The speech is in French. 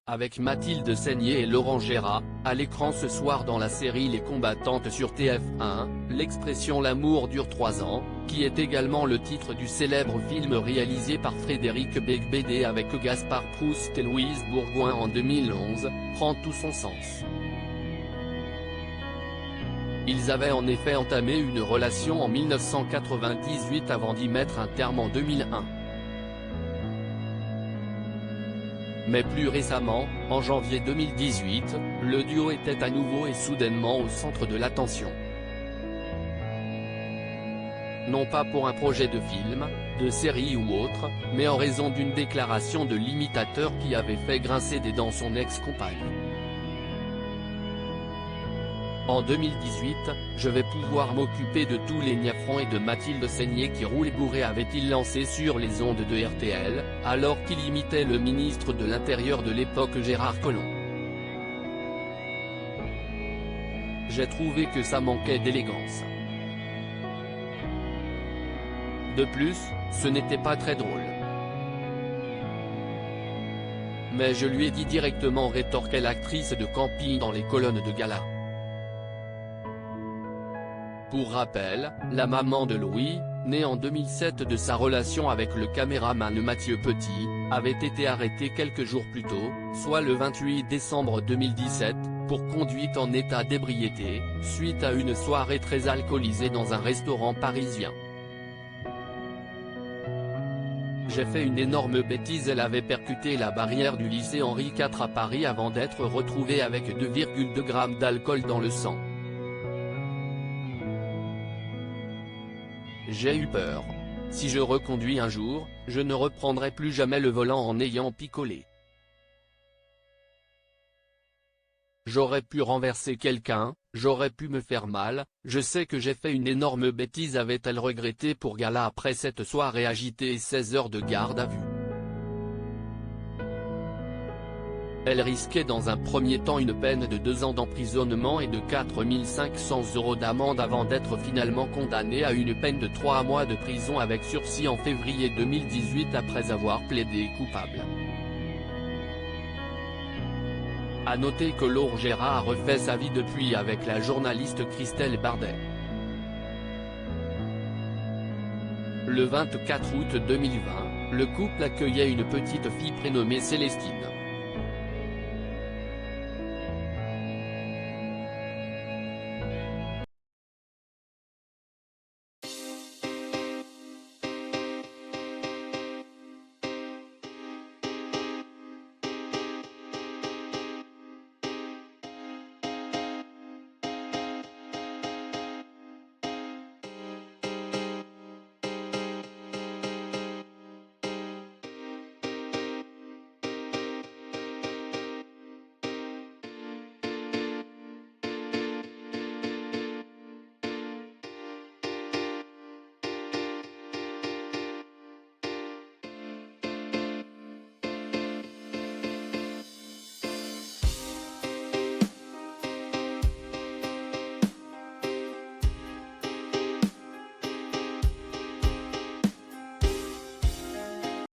avec Mathilde Seigner et Laurent Gérard, à l'écran ce soir dans la série Les Combattantes sur TF1, l'expression « L'amour dure 3 ans », qui est également le titre du célèbre film réalisé par Frédéric Beigbeder avec Gaspard Proust et Louise Bourgoin en 2011, prend tout son sens. Ils avaient en effet entamé une relation en 1998 avant d'y mettre un terme en 2001. Mais plus récemment, en janvier 2018, le duo était à nouveau et soudainement au centre de l'attention. Non pas pour un projet de film, de série ou autre, mais en raison d'une déclaration de l'imitateur qui avait fait grincer des dents son ex-compagne. En 2018, je vais pouvoir m'occuper de tous les niafrons et de Mathilde Seigner qui roule bourré, avait-il lancé sur les ondes de RTL, alors qu'il imitait le ministre de l'Intérieur de l'époque Gérard Collomb. J'ai trouvé que ça manquait d'élégance. De plus, ce n'était pas très drôle. Mais je lui ai dit directement, rétorquait l'actrice de camping dans les colonnes de gala. Pour rappel, la maman de Louis, née en 2007 de sa relation avec le caméraman Mathieu Petit, avait été arrêtée quelques jours plus tôt, soit le 28 décembre 2017, pour conduite en état d'ébriété, suite à une soirée très alcoolisée dans un restaurant parisien. J'ai fait une énorme bêtise. Elle avait percuté la barrière du lycée Henri IV à Paris avant d'être retrouvée avec 2,2 grammes d'alcool dans le sang. J'ai eu peur. Si je reconduis un jour, je ne reprendrai plus jamais le volant en ayant picolé. J'aurais pu renverser quelqu'un, j'aurais pu me faire mal, je sais que j'ai fait une énorme bêtise, avait-elle regretté pour gala après cette soirée agitée et 16 heures de garde à vue. Elle risquait dans un premier temps une peine de 2 ans d'emprisonnement et de 4 500 € d'amende avant d'être finalement condamnée à une peine de 3 mois de prison avec sursis en février 2018 après avoir plaidé coupable. A noter que Laurent Gérard a refait sa vie depuis avec la journaliste Christelle Bardet. Le 24 août 2020, le couple accueillait une petite fille prénommée Célestine.